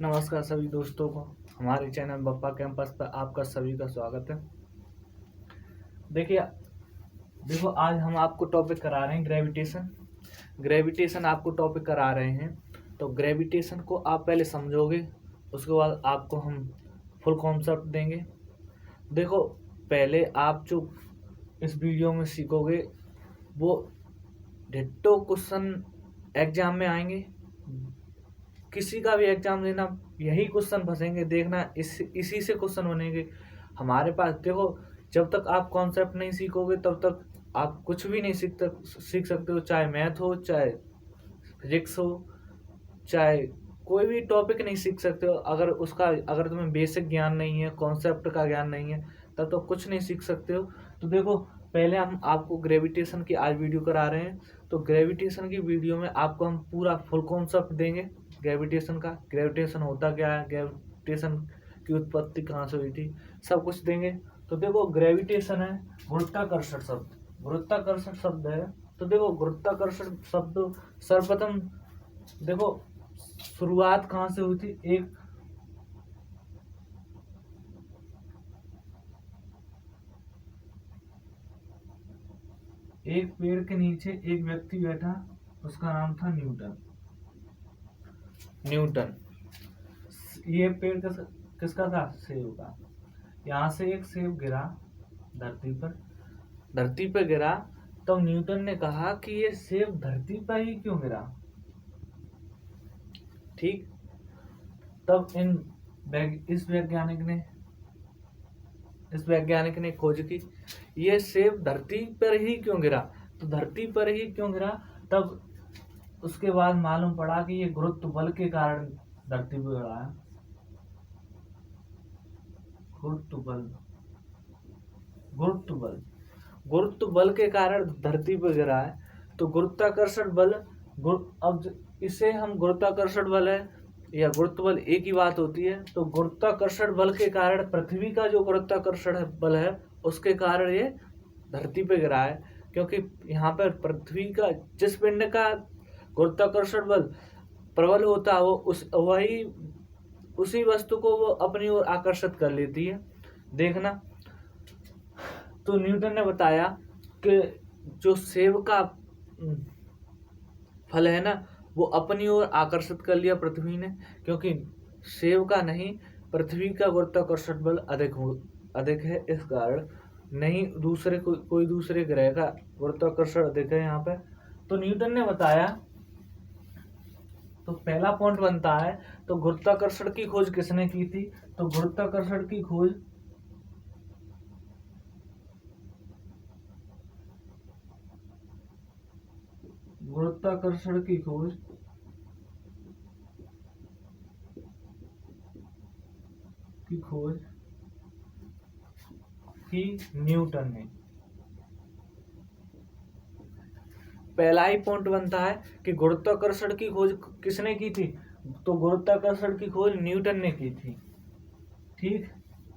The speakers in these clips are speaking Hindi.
नमस्कार सभी दोस्तों को हमारे चैनल बप्पा कैंपस पर आपका सभी का स्वागत है। देखिए देखो आज हम आपको टॉपिक करा रहे हैं ग्रेविटेशन आपको टॉपिक करा रहे हैं। तो ग्रेविटेशन को आप पहले समझोगे, उसके बाद आपको हम फुल कॉन्सेप्ट देंगे। देखो पहले आप जो इस वीडियो में सीखोगे वो डिट्टो क्वेश्चन एग्जाम में आएंगे। किसी का भी एग्जाम देना यही क्वेश्चन फंसेंगे, देखना इसी से क्वेश्चन बनेंगे हमारे पास। देखो जब तक आप कॉन्सेप्ट नहीं सीखोगे तब तक आप कुछ भी नहीं सीख सकते हो, चाहे मैथ हो, चाहे फिजिक्स हो, चाहे कोई भी टॉपिक नहीं सीख सकते हो। अगर तुम्हें बेसिक ज्ञान नहीं है, कॉन्सेप्ट का ज्ञान नहीं है, तब तो कुछ नहीं सीख सकते हो। तो देखो पहले हम आपको ग्रेविटेशन की आज वीडियो करा रहे हैं। तो ग्रेविटेशन की वीडियो में आपको हम पूरा फुल कॉन्सेप्ट देंगे ग्रेविटेशन का, ग्रेविटेशन होता क्या है, ग्रेविटेशन की उत्पत्ति कहाँ से हुई थी, सब कुछ देंगे। तो देखो ग्रेविटेशन है गुरुत्वाकर्षण शब्द है। तो देखो गुरुत्वाकर्षण शब्द सर्वप्रथम देखो शुरुआत कहाँ से हुई थी। एक पेड़ के नीचे एक व्यक्ति बैठा, उसका नाम था न्यूटन। ये पेड़ किसका था? सेब का। यहाँ से एक सेब गिरा धरती पर गिरा। तो न्यूटन ने कहा कि ये सेब धरती पर ही क्यों गिरा। ठीक, तब इस वैज्ञानिक ने खोज की ये सेब धरती पर ही क्यों गिरा। तो धरती पर ही क्यों गिरा, तब उसके बाद मालूम पड़ा कि ये गुरुत्व बल के कारण धरती पर गिरा है। गुरुत्व बल के कारण धरती पर गिरा है। तो गुरुत्वाकर्षण बल अब इसे हम गुरुत्वाकर्षण बल है या गुरुत्व बल एक ही बात होती है। तो गुरुत्वाकर्षण बल के कारण पृथ्वी का जो गुरुत्वाकर्षण बल है उसके कारण ये धरती पे गिरा है, क्योंकि यहाँ पर पृथ्वी का जिस पिंड का गुरुत्वाकर्षण बल प्रबल होता है वो उसी वस्तु को वो अपनी ओर आकर्षित कर लेती है। देखना, तो न्यूटन ने बताया कि जो सेब का फल है ना वो अपनी ओर आकर्षित कर लिया पृथ्वी ने, क्योंकि सेब का नहीं पृथ्वी का गुरुत्वाकर्षण बल अधिक है, इस कारण नहीं कोई दूसरे ग्रह का गुरुत्वाकर्षण अधिक है यहाँ पे। तो न्यूटन ने बताया। तो पहला पॉइंट बनता है, तो गुरुत्वाकर्षण की खोज किसने की थी। तो गुरुत्वाकर्षण की खोज की न्यूटन ने। पहला ही पॉइंट बनता है कि गुरुत्वाकर्षण की खोज किसने की थी। तो गुरुत्वाकर्षण की खोज न्यूटन ने की थी। ठीक,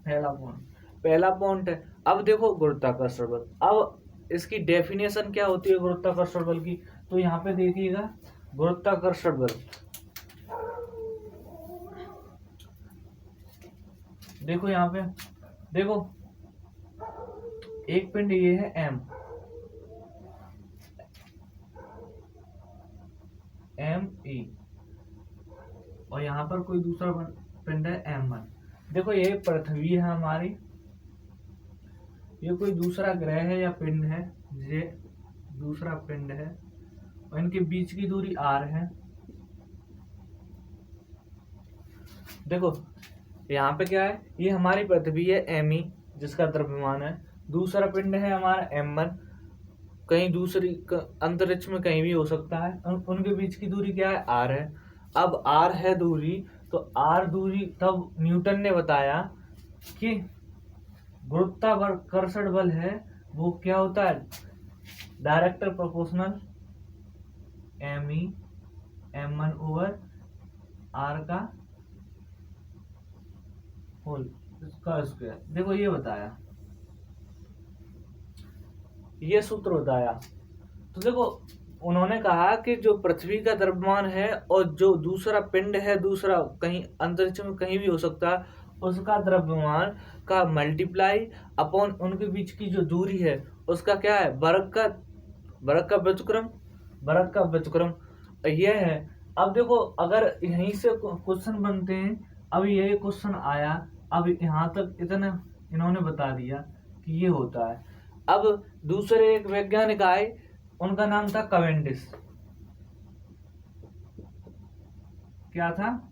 पहला पॉइंट है। अब देखो गुरुत्वाकर्षण बल, अब इसकी डेफिनेशन क्या होती है गुरुत्वाकर्षण बल की। तो यहाँ पे देखिएगा गुरुत्वाकर्षण बल, देखो यहाँ पे देखो एक पिंड ये है एम ई और यहाँ पर कोई दूसरा पिंड है M1। देखो ये पृथ्वी है हमारी, ये कोई दूसरा ग्रह है या पिंड है, ये दूसरा पिंड है और इनके बीच की दूरी r है। देखो यहाँ पे क्या है, ये हमारी पृथ्वी है Me जिसका द्रव्यमान है, दूसरा पिंड है हमारा M1 कहीं दूसरी अंतरिक्ष में कहीं भी हो सकता है, उनके बीच की दूरी क्या है, r है। अब r है दूरी, तो r दूरी, तब न्यूटन ने बताया कि गुरुत्वाकर्षण बल है वो क्या होता है, direct proportional Me M1 over r का होल स्क्वायर। देखो ये बताया, ये सूत्र बताया। तो देखो उन्होंने कहा कि जो पृथ्वी का द्रव्यमान है और जो दूसरा पिंड है, दूसरा कहीं अंतरिक्ष में कहीं भी हो सकता है, उसका द्रव्यमान का मल्टीप्लाई अपॉन उनके बीच की जो दूरी है उसका क्या है, वर्ग का व्युत्क्रम यह है। अब देखो अगर यहीं से क्वेश्चन बनते हैं, अब ये क्वेश्चन आया, अब यहाँ तक इतना इन्होंने बता दिया कि ये होता है। अब दूसरे एक वैज्ञानिक आए, उनका नाम था कैवेंडिश। क्या था?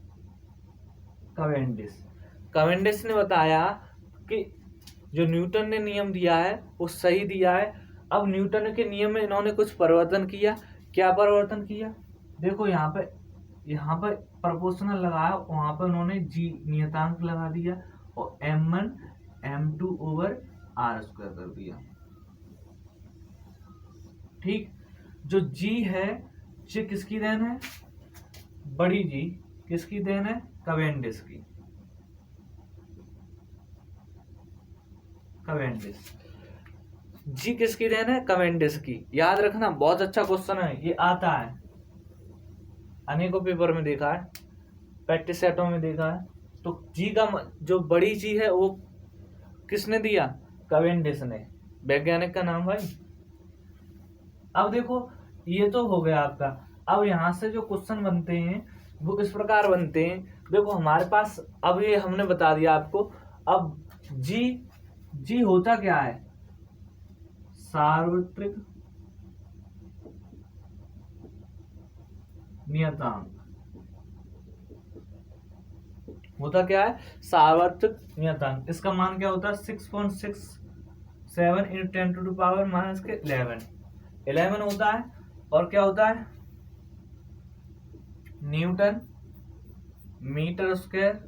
कैवेंडिश ने बताया कि जो न्यूटन ने नियम दिया है वो सही दिया है। अब न्यूटन के नियम में इन्होंने कुछ परिवर्तन किया। क्या परिवर्तन किया? देखो यहाँ पे प्रोपोर्शनल लगाया, वहां पर उन्होंने जी नियतांक लगा दिया और m1 m2 over r square कर दिया। ठीक, जो जी है ये किसकी देन है? बड़ी जी किसकी देन है? कैवेंडिश की। जी किसकी देन है? कैवेंडिश की। याद रखना, बहुत अच्छा क्वेश्चन है, ये आता है, अनेकों पेपर में देखा है, प्रैक्टिस सेटों में देखा है। तो जी का जो बड़ी जी है वो किसने दिया? कैवेंडिश ने, वैज्ञानिक का नाम भाई। अब देखो ये तो हो गया आपका। अब यहाँ से जो क्वेश्चन बनते हैं वो इस प्रकार बनते हैं। देखो हमारे पास अब ये हमने बता दिया आपको। अब जी होता क्या है? सार्वत्रिक नियतांक। होता क्या है? सार्वत्रिक नियतांक। इसका मान क्या होता है? 6.67 × 10⁻11 होता है। और क्या होता है? Newton metre square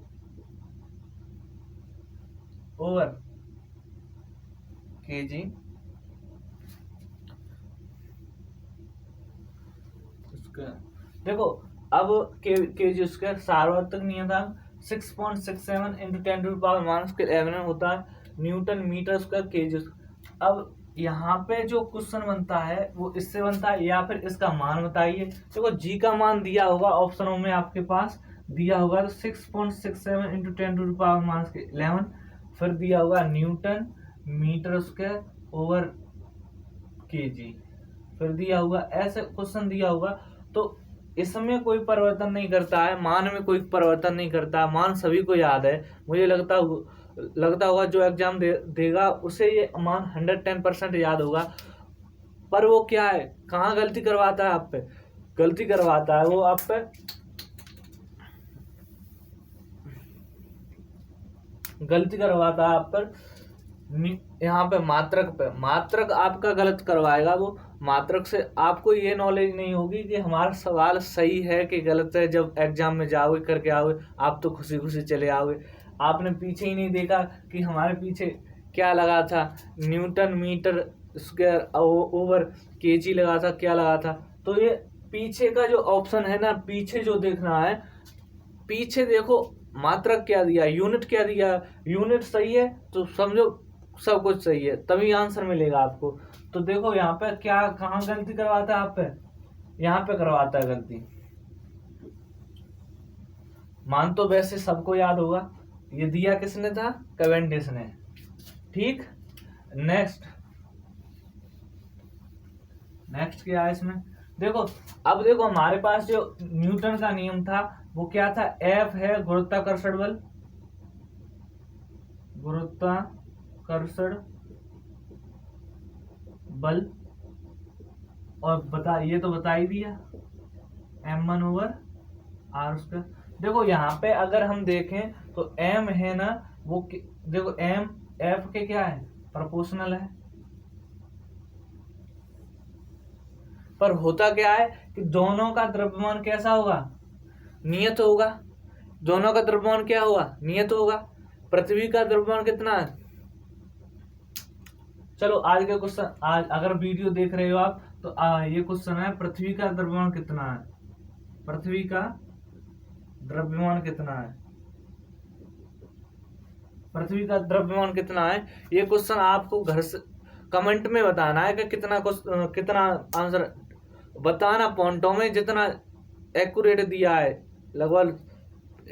over KG. देखो अब केजी स्क्वायर सार्वत्रिक नियतांक 6.67 × 10⁻11 होता है। Newton metre square KG. अब यहाँ पे जो क्वेश्चन बनता है वो इससे बनता है, या फिर इसका मान बताइए। देखो जी का मान दिया होगा ऑप्शनों में, आपके पास दिया होगा तो 6.67 × 10⁻11, फिर दिया होगा newton metre square over KG, फिर दिया होगा, ऐसे क्वेश्चन दिया होगा। तो इसमें कोई परिवर्तन नहीं करता है, मान में कोई परिवर्तन नहीं करता, मान सभी को याद है। मुझे लगता होगा जो एग्जाम देगा उसे ये मान 110% याद होगा। पर वो क्या है, कहाँ गलती करवाता है? आप पे गलती करवाता है वो, आप पे गलती करवाता है आप पर यहाँ पे मात्रक आपका गलत करवाएगा वो। मात्रक से आपको ये नॉलेज नहीं होगी कि हमारा सवाल सही है कि गलत है। जब एग्जाम में जाओगे करके आओगे, आप तो खुशी खुशी चले आओगे। आपने पीछे ही नहीं देखा कि हमारे पीछे क्या लगा था, newton metre square over KG लगा था, क्या लगा था। तो ये पीछे का जो ऑप्शन है ना, पीछे जो देखना है, पीछे देखो मात्रक क्या दिया, यूनिट क्या दिया। यूनिट सही है तो समझो सब कुछ सही है, तभी आंसर मिलेगा आपको। तो देखो यहाँ पे क्या, कहाँ गलती करवाता है आप पे? यहाँ पे करवाता है गलती। मान तो वैसे सबको याद होगा, ये दिया किसने था? कैवेंडिश ने। ठीक, नेक्स्ट क्या है इसमें? देखो अब देखो हमारे पास जो न्यूटन का नियम था वो क्या था? F है गुरुत्वाकर्षण बल, और ये तो बता ही दिया, m1 ओवर r स्क्वायर। देखो यहाँ पे अगर हम देखें तो m है ना, वो देखो m f के क्या है? प्रोपोर्शनल है। पर होता क्या है कि दोनों का द्रव्यमान कैसा होगा? नियत होगा। दोनों का द्रव्यमान क्या होगा? नियत होगा। पृथ्वी का द्रव्यमान कितना है? चलो आज के क्वेश्चन, आज अगर वीडियो देख रहे हो आप तो ये क्वेश्चन है, पृथ्वी का द्रव्यमान कितना है? पृथ्वी का द्रव्यमान कितना है? पृथ्वी का द्रव्यमान कितना है? ये क्वेश्चन आपको घर से कमेंट में बताना है कि कितना आंसर बताना पॉइंटों में, जितना एक्यूरेट दिया है लगभग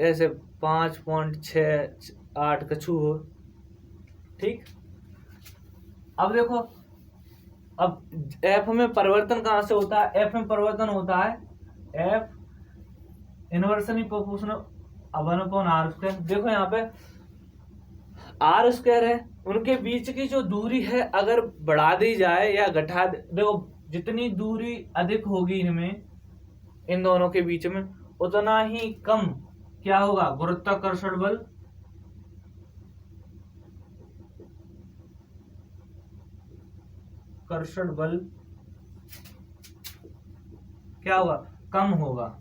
ऐसे 5.68 कछु हो। ठीक, अब देखो, अब एफ में परिवर्तन कहाँ से होता है? एफ में परिवर्तन होता है एफ इनवर्सली प्रोपोर्शनल 1/r²। देखो यहाँ पे r² है, उनके बीच की जो दूरी है अगर बढ़ा दी जाए या घटा, देखो जितनी दूरी अधिक होगी इनमें, इन दोनों के बीच में, उतना ही कम क्या होगा? गुरुत्वाकर्षण बल। कर्षण बल क्या होगा? कम होगा,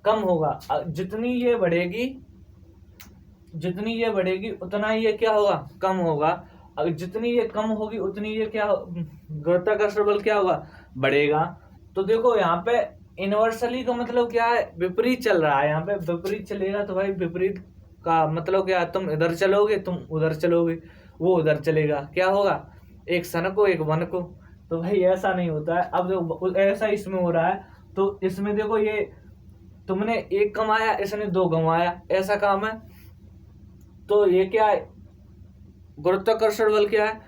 कम होगा। जितनी ये बढ़ेगी, जितनी ये बढ़ेगी उतना ये क्या होगा? कम होगा। अगर जितनी ये कम होगी उतनी ये क्या, गुरुत्वाकर्षण बल क्या होगा? बढ़ेगा। तो देखो यहाँ पे इनवर्सली का मतलब क्या है? विपरीत चल रहा है। यहाँ पे विपरीत चलेगा तो भाई विपरीत का मतलब क्या? तुम इधर चलोगे, तुम उधर चलोगे, वो उधर चलेगा, क्या होगा? एक सन को एक वन को। तो भाई ऐसा नहीं होता है। अब देखो ऐसा इसमें हो रहा है, तो इसमें देखो ये तुमने एक कमाया, इसने दो कमाया, ऐसा काम है। तो ये क्या है? गुरुत्वाकर्षण बल क्या है?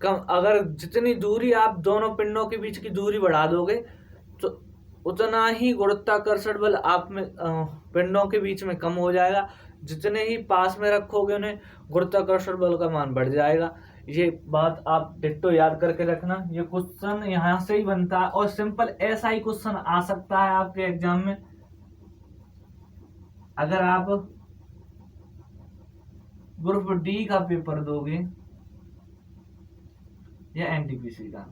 कम। अगर जितनी दूरी आप दोनों पिंडों के बीच की दूरी बढ़ा दोगे तो उतना ही गुरुत्वाकर्षण बल आप में पिंडों के बीच में कम हो जाएगा। जितने ही पास में रखोगे उन्हें, गुरुत्वाकर्षण बल का मान बढ़ जाएगा। ये बात आप डिट्टो याद करके रखना। ये क्वेश्चन यहाँ से ही बनता है और सिंपल ऐसा ही क्वेश्चन आ सकता है आपके एग्जाम में। अगर आप ग्रुप डी का पेपर दोगे या एनटीपीसी का,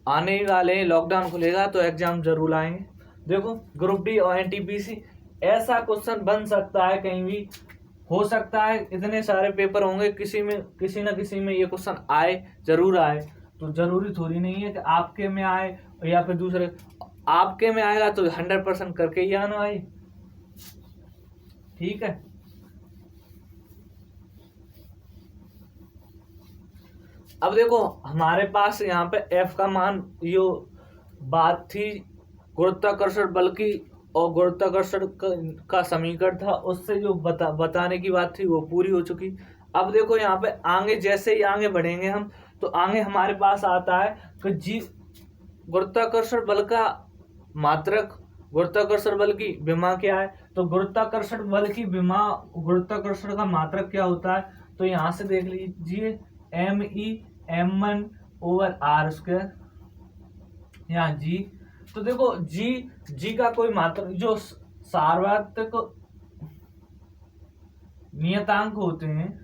आने वाले लॉकडाउन खुलेगा तो एग्जाम जरूर आएंगे। देखो ग्रुप डी और एनटीपीसी ऐसा क्वेश्चन बन सकता है, कहीं भी हो सकता है। इतने सारे पेपर होंगे, किसी में किसी ना किसी में ये क्वेश्चन आए, जरूर आए। तो जरूरी थोड़ी नहीं है कि आपके में आए या फिर दूसरे। आपके में आएगा तो 100% करके ही आना भाई, ठीक है। अब देखो हमारे पास यहाँ पे एफ का मान, यो बात थी गुरुत्वाकर्षण बल की और गुरुत्वाकर्षण का समीकरण था, उससे जो बताने की बात थी वो पूरी हो चुकी। अब देखो यहाँ पे आगे, जैसे ही आगे बढ़ेंगे हम, तो आगे हमारे पास आता है कि जी गुरुत्वाकर्षण बल का मात्रक, गुरुत्वाकर्षण बल की विमा क्या है? तो गुरुत्वाकर्षण बल की विमा, गुरुत्वाकर्षण का मात्रक क्या होता है? तो यहाँ से देख लीजिए MEm1/r², यहाँ जी। तो देखो जी का कोई मात्रक, जो सार्वत्रिक नियतांक होते हैं,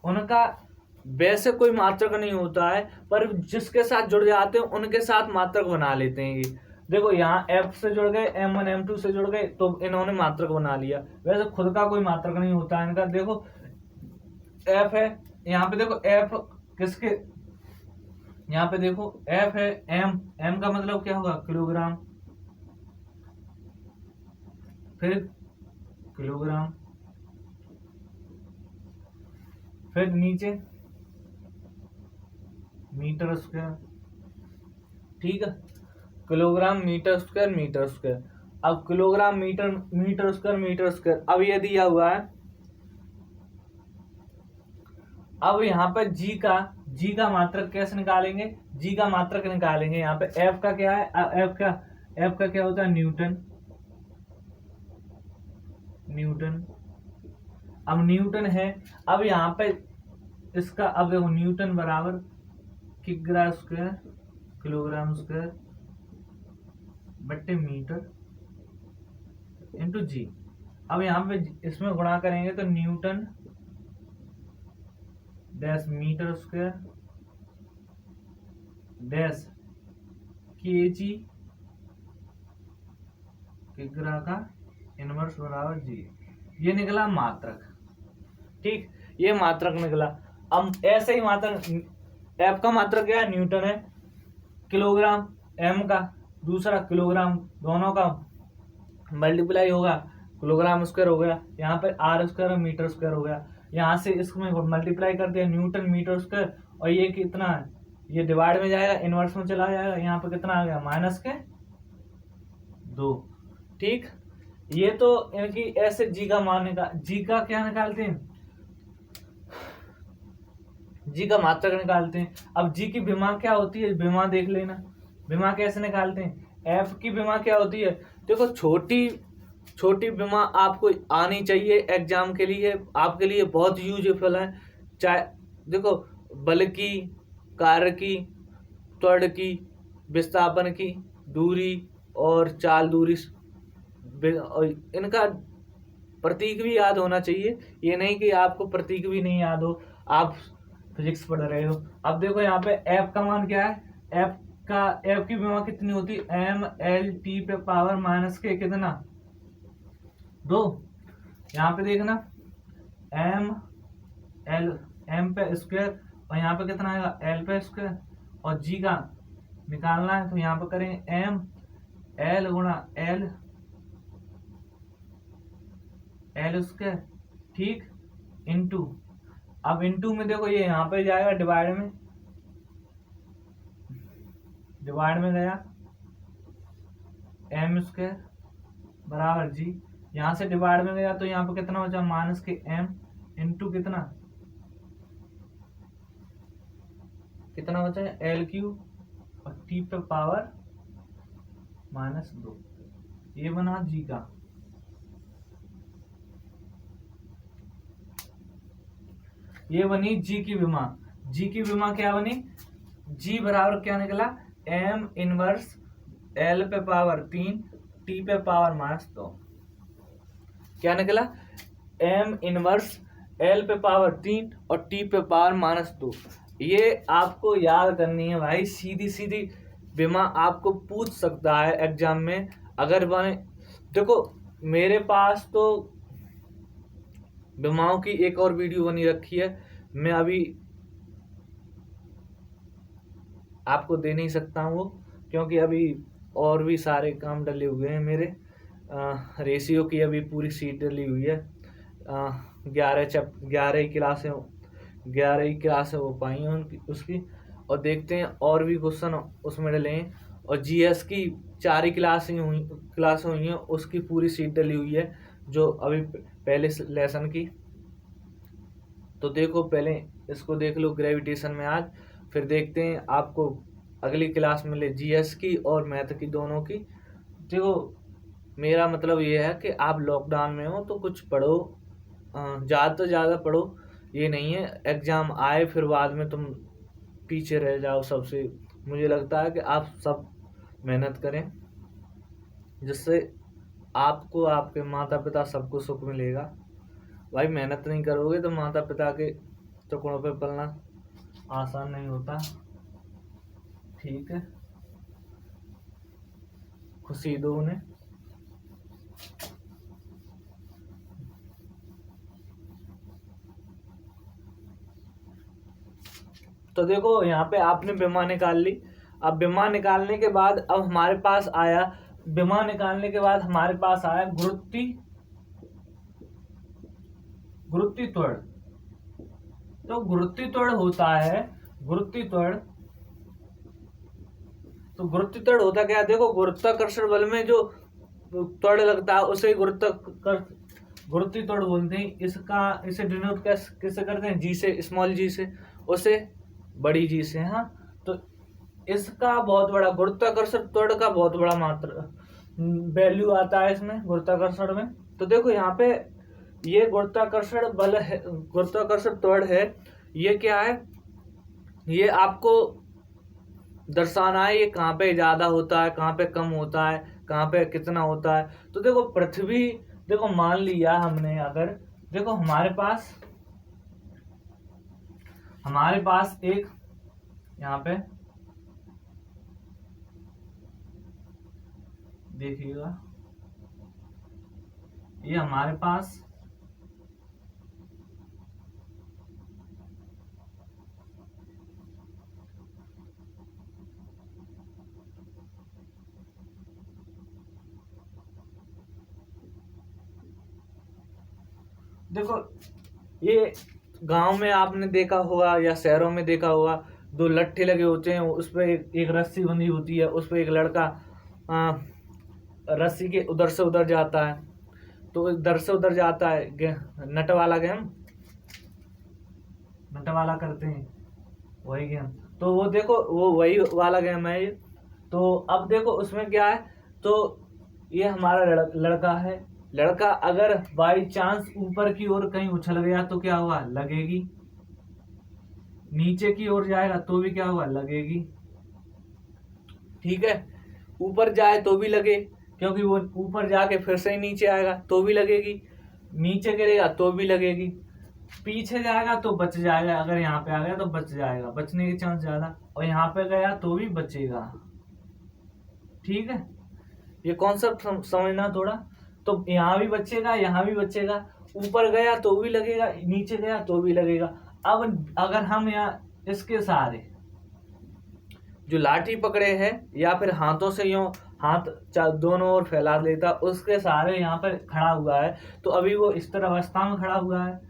उनका वैसे कोई मात्रक नहीं होता है, पर जिसके साथ जुड़ जाते हैं उनके साथ मात्रक बना लेते हैं ये। देखो यहाँ F से जुड़ गए, M1 M2 से जुड़ गए, तो इन्होंने मात्रक बना लिया। वैसे खुद का कोई मात्रक नहीं होता है इनका। देखो F है, यहाँ पे देखो F किसके, यहाँ पे देखो F है, M का मतलब क्या होगा? किलोग्राम, फिर किलोग्राम, फिर नीचे मीटर स्क्वायर, ठीक है। Kilogram metre square metre square. अब kilogram metre metre square metre square, अब ये दिया हुआ है। अब यहाँ पे जी का मात्रक कैसे निकालेंगे? जी का मात्रक निकालेंगे। यहाँ पे एफ का क्या है? एफ का क्या होता है? न्यूटन। अब न्यूटन है। अब यहाँ पे इसका, अब देखो न्यूटन बराबर किग्रा स्क्वायर, किलोग्राम स्क्वायर बट्टे मीटर इंटू जी। अब यहाँ पे इसमें गुणा करेंगे तो newton dash metre square dash KG किग्रा का इनवर्स बराबर जी। ये निकला मात्रक, ठीक, ये मात्रक निकला। अब ऐसे ही मात्रक, एफ का मात्रक क्या है? न्यूटन है। किलोग्राम एम का, दूसरा किलोग्राम, दोनों का मल्टीप्लाई होगा, किलोग्राम स्क्वायर हो गया, यहाँ पे आर स्क्वायर और मीटर स्क्वायर हो गया, यहाँ से इसमें मल्टीप्लाई कर दिया न्यूटन मीटर स्क्वायर, और ये कितना है, ये डिवाइड में जाएगा, इनवर्स में चला जाएगा, यहाँ पे कितना आ गया -2। ठीक, ये तो इनकी ऐसे जी का मान जी का क्या निकालते हैं, जी का मात्रक निकालते हैं। अब जी की विमा क्या होती है, विमा देख लेना, विमा कैसे निकालते हैं, एफ की विमा क्या होती है। देखो छोटी विमा आपको आनी चाहिए एग्जाम के लिए, आपके लिए बहुत यूजफुल है। चाहे देखो बल की, कार्य की, त्वरण की, विस्थापन की, दूरी और चाल दूरी, इनका प्रतीक भी याद होना चाहिए। ये नहीं कि आपको प्रतीक भी नहीं याद हो, आप फिजिक्स पढ़ रहे हो। अब देखो यहाँ पे एफ का मान क्या है, एफ की विमा कितनी होती है, एम एल टी पे पावर माइनस के कितना 2। यहाँ पे देखना एम पे स्क्वायर, और यहाँ पे कितना आएगा एल पे स्क्वायर, और जी का निकालना है तो यहाँ पे करेंगे एम एल गुणा एल स्क्वायर, ठीक, इनटू, अब इनटू में देखो ये यहाँ पे जाएगा डिवाइड में गया एम स्क्वायर बराबर जी, यहाँ से डिवाइड में गया तो यहाँ पे कितना बचा माइनस के एम इंटू कितना बचा है एल क्यूब और टी पे पावर -2। ये बना जी का। ये बनी जी की विमा। जी की विमा क्या बनी, जी बराबर क्या निकला, एम इनवर्स एल पे पावर 3 टी पे पावर -2। क्या निकला, एम इनवर्स एल पे पावर 3 और टी पे पावर -2। ये आपको याद करनी है भाई, सीधी सीधी विमा आपको पूछ सकता है एग्जाम में। अगर बने देखो मेरे पास तो विमाओं की एक और वीडियो बनी रखी है, मैं अभी आपको दे नहीं सकता हूँ वो, क्योंकि अभी और भी सारे काम डले हुए हैं मेरे। रेशियो की अभी पूरी सीट डली हुई है, 11 क्लासें हो पाई हैं उसकी, और देखते हैं और भी क्वेश्चन उसमें डले हैं। और जीएस की 4 ही क्लास हुई हैं, उसकी पूरी सीट डली हुई है जो अभी पहले लेसन की। तो देखो पहले इसको देख लो ग्रेविटेशन में आज, फिर देखते हैं आपको अगली क्लास मिले जीएस की और मैथ की, दोनों की। देखो मेरा मतलब ये है कि आप लॉकडाउन में हो तो कुछ पढ़ो, ज़्यादा तो ज़्यादा पढ़ो, ये नहीं है एग्ज़ाम आए फिर बाद में तुम पीछे रह जाओ सबसे। मुझे लगता है कि आप सब मेहनत करें, जिससे आपको आपके माता पिता सबको सुख मिलेगा। भाई मेहनत नहीं करोगे तो माता पिता के टुकड़ों पे पलना आसान नहीं होता, ठीक है, खुशी दो उन्हें। तो देखो यहाँ पे आपने विमा निकाल ली। अब विमा निकालने के बाद अब हमारे पास आया, विमा निकालने के बाद हमारे पास आया गुरुत्वी त्वरण। तो गुरुत्वी त्वरण होता है, गुरुत्वी त्वरण होता क्या है, देखो गुरुत्वाकर्षण बल में जो त्वरण लगता है उसे गुरुत्वी त्वरण बोलते हैं। इसे डिनोट किससे करते हैं, जी से, स्मॉल जी से, उसे बड़ी जी से। हाँ, तो इसका बहुत बड़ा गुरुत्वाकर्षण त्वरण का बहुत बड़ा मात्रा वैल्यू आता है इसमें गुरुत्वाकर्षण में। तो देखो यहाँ पे ये गुरुत्वाकर्षण बल है, गुरुत्वाकर्षण त्वरण है, ये क्या है, ये आपको दर्शाना है ये कहाँ पे ज्यादा होता है, कहाँ पे कम होता है, कहाँ पे कितना होता है। तो देखो पृथ्वी, देखो मान लिया हमने, अगर देखो हमारे पास एक यहाँ पे देखिएगा, ये हमारे पास देखो ये गांव में आपने देखा होगा या शहरों में देखा होगा, 2 लट्ठे लगे होते हैं, उस पर एक रस्सी बंधी होती है, उस पर एक लड़का रस्सी के उधर से उधर जाता है, तो इधर से उधर जाता है, नट वाला गेम, नट वाला करते हैं वही गेम। तो वो देखो वो वही वाला गेम है ये। तो अब देखो उसमें क्या है, तो ये हमारा लड़का है। लड़का अगर बाई चांस ऊपर की ओर कहीं उछल गया तो क्या हुआ, लगेगी। नीचे की ओर जाएगा तो भी क्या हुआ, लगेगी। ठीक है, ऊपर जाए तो भी लगे, क्योंकि वो ऊपर जाके फिर से ही नीचे आएगा तो भी लगेगी। नीचे गिरेगा तो भी लगेगी। पीछे जाएगा तो बच जाएगा, अगर यहाँ पे आ गया तो बच जाएगा, बचने के चांस ज्यादा। और यहाँ पे गया तो भी बचेगा। ठीक है, ये कॉन्सेप्ट समझना थोड़ा। तो यहाँ भी बचेगा, यहाँ भी बचेगा, ऊपर गया तो भी लगेगा, नीचे गया तो भी लगेगा। अब अगर हम यहाँ इसके सहारे जो लाठी पकड़े हैं या फिर हाथों से यूं हाथ दोनों ओर फैला देता, उसके सहारे यहाँ पर खड़ा हुआ है, तो अभी वो इस तरह अवस्था में खड़ा हुआ है,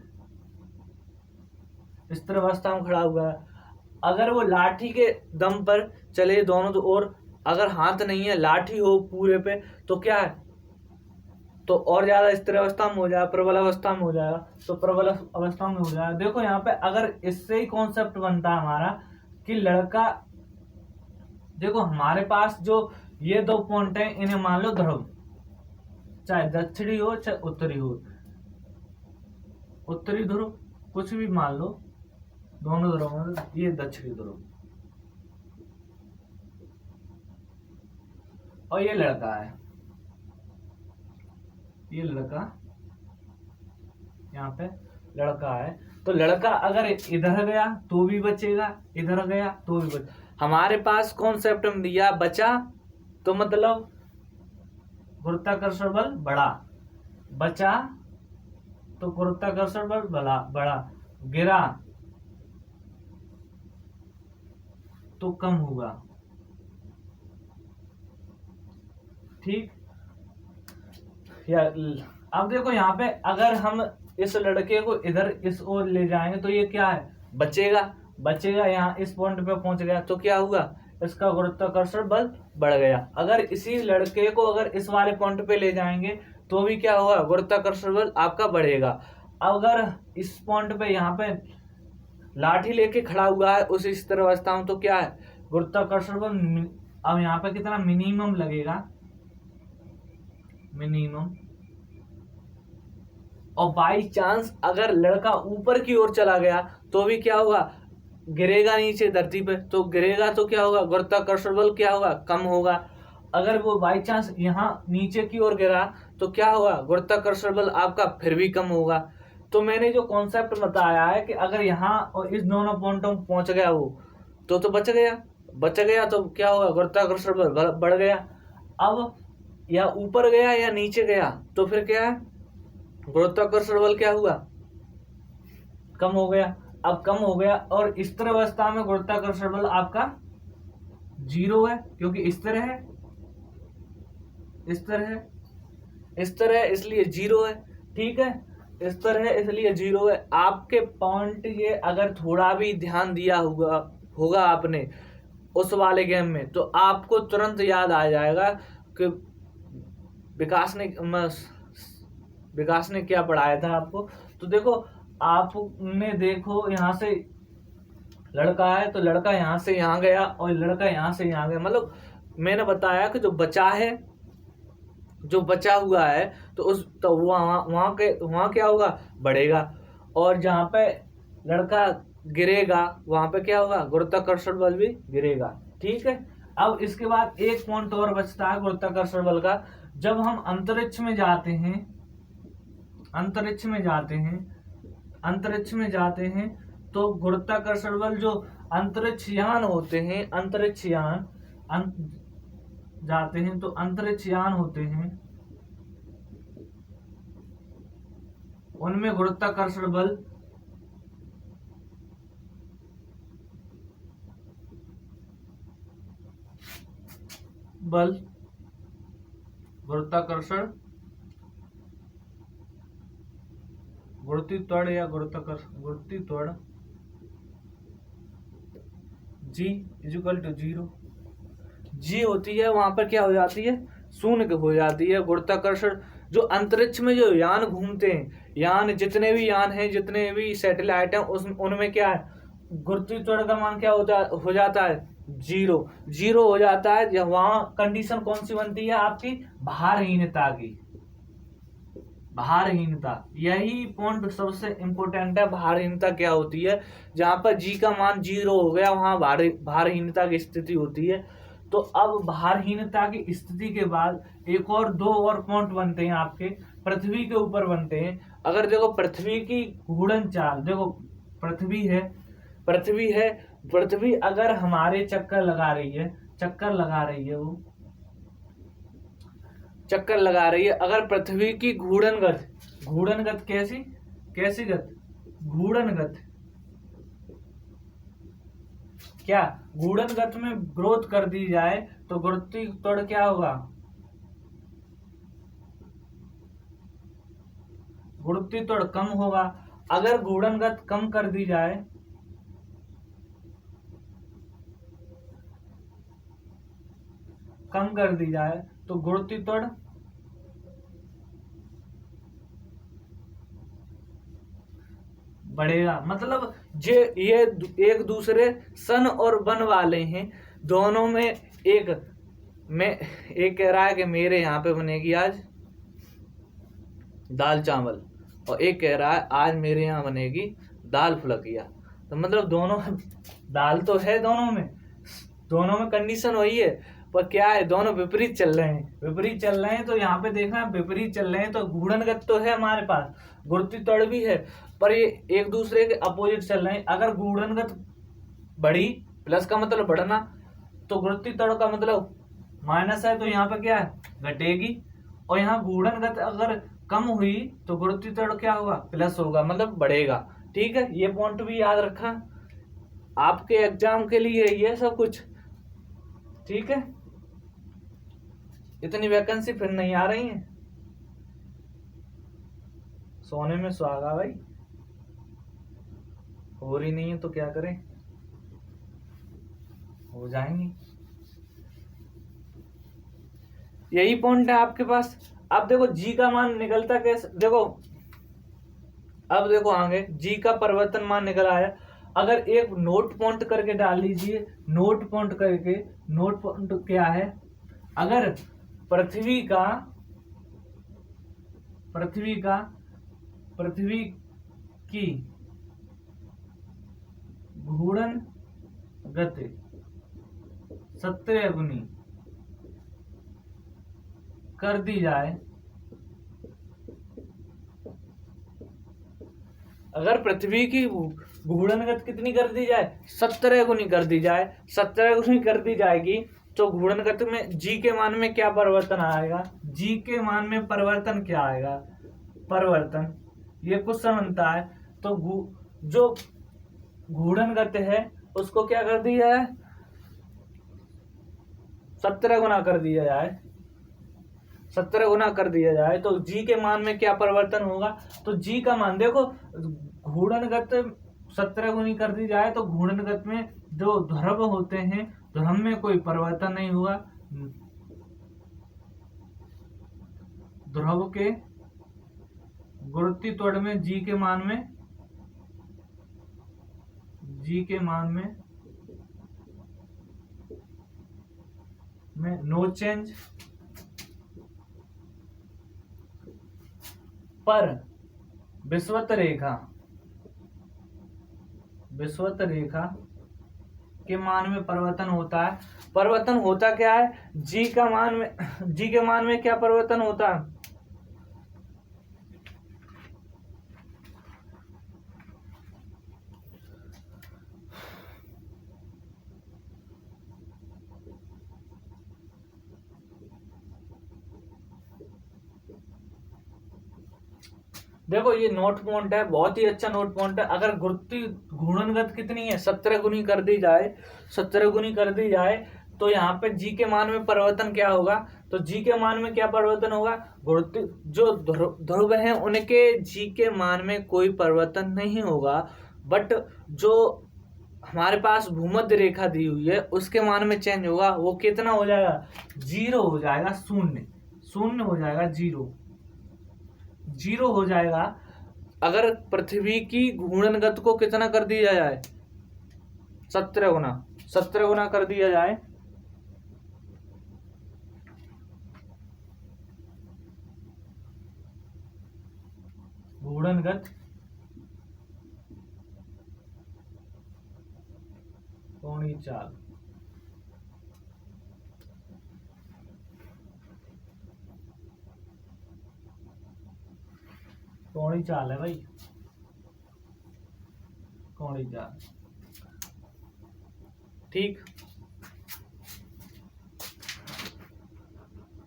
इस तरह अवस्था में खड़ा हुआ है। अगर वो लाठी के दम पर चले दोनों तो, और अगर हाथ नहीं है, लाठी हो पूरे पे, तो क्या है, तो और ज्यादा स्थिर अवस्था में हो जाएगा, प्रबल अवस्था में हो जाएगा। तो प्रबल अवस्था में हो जाएगा। देखो यहाँ पे अगर इससे ही कॉन्सेप्ट बनता है हमारा कि लड़का, देखो हमारे पास जो ये 2 पॉइंट हैं, इन्हें मान लो ध्रुव, चाहे दक्षिणी हो चाहे उत्तरी हो, उत्तरी ध्रुव कुछ भी मान लो, दोनों ध्रुव, ये दक्षिणी ध्रुव और ये लड़का है, ये लड़का यहाँ पे लड़का है। तो लड़का अगर इधर गया तो भी बचेगा, इधर गया तो भी बचेगा। हमारे पास कॉन्सेप्ट में दिया बचा, तो मतलब गुरुत्वाकर्षण बल बढ़ा, बचा तो गुरुत्वाकर्षण बल बढ़ा, गिरा तो कम होगा। ठीक, या अब देखो यहाँ पे अगर हम इस लड़के को इधर इस ओर ले जाएंगे तो ये क्या है, बचेगा, बचेगा। यहाँ इस पॉइंट पे पहुंच गया तो क्या हुआ, इसका गुरुत्वाकर्षण बल बढ़ गया। अगर इसी लड़के को अगर इस वाले पॉइंट पे ले जाएंगे तो भी क्या होगा, गुरुत्वाकर्षण बल आपका बढ़ेगा। अगर इस पॉइंट पे यहाँ पे लाठी लेके खड़ा हुआ है उस स्थिर अवस्था में, तो क्या है, गुरुत्वाकर्षण बल अब यहाँ पे कितना मिनिमम लगेगा, मिनिमम। और बाई चांस अगर लड़का ऊपर की ओर चला गया तो भी क्या होगा, गिरेगा नीचे धरती पे, तो गिरेगा तो क्या होगा, गुरुत्वाकर्षण बल क्या होगा, कम होगा। अगर वो बाई चांस यहाँ नीचे की ओर गिरा तो क्या होगा, गुरुत्वाकर्षण बल आपका फिर भी कम होगा। तो मैंने जो कॉन्सेप्ट बताया है कि अगर यहाँ और इस दोनों पॉइंटों में पहुंच गया वो तो बच गया, बच गया तो क्या होगा, गुरुत्वाकर्षण बल बढ़ गया। अब या ऊपर गया या नीचे गया तो फिर क्या है, गुरुत्वाकर्षण बल क्या हुआ, कम हो गया। अब कम हो गया और स्थिर अवस्था में गुरुत्वाकर्षण बल आपका 0 है, क्योंकि स्थिर है, स्थिर है, स्थिर है इसलिए 0 है। ठीक है, स्थिर है इसलिए 0 है। आपके पॉइंट ये अगर थोड़ा भी ध्यान दिया होगा आपने उस वाले गेम में, तो आपको तुरंत याद आ जाएगा कि विकास ने क्या पढ़ाया था आपको। तो देखो आपने देखो यहाँ से लड़का है तो लड़का यहाँ से यहाँ गया और लड़का यहाँ से यहाँ गया, मतलब मैंने बताया कि जो बचा है, जो बचा हुआ है तो उस तो वहाँ क्या होगा, बढ़ेगा। और जहाँ पे लड़का गिरेगा वहां पे क्या होगा, गुरुत्वाकर्षण बल भी गिरेगा। ठीक है, अब इसके बाद एक पॉइंट और बचता है गुरुत्वाकर्षण बल का। जब हम अंतरिक्ष में जाते हैं, अंतरिक्ष में जाते हैं, अंतरिक्ष में जाते हैं तो गुरुत्वाकर्षण बल जो अंतरिक्ष यान होते हैं, अंतरिक्ष यान जाते हैं तो अंतरिक्ष यान होते हैं, उनमें गुरुत्वाकर्षण बल गुरुत्वाकर्षण गुरुत्वीय त्वरण या गुरुत्वीय त्वरण G इक्वल टू 0। G होती है वहां पर क्या हो जाती है, शून्य हो जाती है। गुरुत्वाकर्षण जो अंतरिक्ष में जो यान घूमते हैं, यान जितने भी यान हैं, जितने भी सैटेलाइट हैं, उनमें क्या है, गुरुत्वीय त्वरण का मान क्या हो जाता है, 0 हो जाता है। जब वहां कंडीशन कौन सी बनती है आपकी, भारहीनता की, भारहीनता। यही पॉइंट सबसे इंपॉर्टेंट है। भारहीनता क्या होती है, जहां पर जी का मान 0 हो गया वहां भारहीनता की स्थिति होती है। तो अब भारहीनता की स्थिति के बाद दो और पॉइंट बनते हैं आपके, पृथ्वी के ऊपर बनते हैं। अगर देखो पृथ्वी की घूर्णन चाल, देखो पृथ्वी है, पृथ्वी अगर हमारे चक्कर लगा रही है वो चक्कर लगा रही है, अगर पृथ्वी की घूर्णन गति कैसी गति, घूर्णन गति, क्या घूर्णन गति में ग्रोथ कर दी जाए तो गुरुत्वीय त्वरण क्या होगा, गुरुत्वीय त्वरण कम होगा। अगर घूर्णन गति कम कर दी जाए, तो गुरुत्वीय त्वरण बढ़ेगा। मतलब ये एक दूसरे सन और बन वाले हैं, दोनों में एक कह रहा है कि मेरे यहाँ पे बनेगी आज दाल चावल, और एक कह रहा है आज मेरे यहाँ बनेगी दाल फुलकिया। तो मतलब दोनों दाल तो है, दोनों में कंडीशन वही है, पर क्या है, दोनों विपरीत चल रहे हैं। तो यहाँ पे देखना विपरीत चल रहे हैं, तो घूर्णन गति तो है हमारे पास, गुरुत्वीय त्वरण भी है, पर ये एक दूसरे के अपोजिट चल रहे हैं। अगर घूर्णन गति बढ़ी, प्लस का मतलब बढ़ना, तो गुरुत्वीय त्वरण का मतलब माइनस है, तो यहाँ पे क्या है, घटेगी। और यहाँ घूर्णन गति अगर कम हुई तो गुरुत्वीय त्वरण क्या होगा, प्लस होगा, मतलब बढ़ेगा। ठीक है, ये पॉइंट भी याद रखा, आपके एग्जाम के लिए ये सब कुछ। ठीक है, इतनी वैकेंसी फिर नहीं आ रही है, सोने में सुहागा भाई, हो रही नहीं है तो क्या करें, हो जाएंगी। यही पॉइंट है आपके पास। अब देखो जी का मान निकलता कैसे, देखो अब देखो आगे जी का परिवर्तन मान निकल आया। अगर एक नोट पॉइंट करके डाल लीजिए, नोट पॉइंट क्या है, अगर पृथ्वी की घूर्णन गति 17 गुनी कर दी जाए, अगर पृथ्वी की घूर्णन गति कितनी कर दी जाए, 17 गुनी कर दी जाए, 17 गुनी कर दी जाएगी, तो घूर्णन गति में जी के मान में क्या परिवर्तन आएगा, जी के मान में परिवर्तन क्या आएगा, परिवर्तन ये क्वेश्चन बनता है। तो जो घूर्णन गति है उसको क्या कर दिया है, 17 गुना कर दिया जाए, 17 गुना कर दिया जाए, तो जी के मान में क्या परिवर्तन होगा। तो जी का मान देखो, घूर्णन गति 17 गुनी कर दी जाए तो घूर्णन गति में जो ध्रुव होते हैं, ध्रुव में कोई परिवर्तन नहीं हुआ, ध्रुव के गुरुत्वीय त्वरण में जी के मान में नो चेंज, पर विषुवत रेखा के मान में परिवर्तन होता है। परिवर्तन होता क्या है, जी के मान में क्या परिवर्तन होता है, देखो ये नोट पॉइंट है, बहुत ही अच्छा नोट पॉइंट है। अगर गुरुत्वीय घूर्णन गति कितनी है, 17 गुनी कर दी जाए, तो यहाँ पे जी के मान में परिवर्तन क्या होगा, तो जी के मान में क्या परिवर्तन होगा, जो ध्रुव हैं उनके जी के मान में कोई परिवर्तन नहीं होगा, बट जो हमारे पास भूमध्य रेखा दी हुई है उसके मान में चेंज होगा। वो कितना हो जाएगा, 0 हो जाएगा, शून्य हो जाएगा, 0 हो जाएगा। अगर पृथ्वी की घूर्णन गति को कितना कर दिया जाए, 17 गुना कर दिया जाए, घूर्णन गति कोणीय चाल, कोणीय चाल है भाई, कोणीय चाल। ठीक।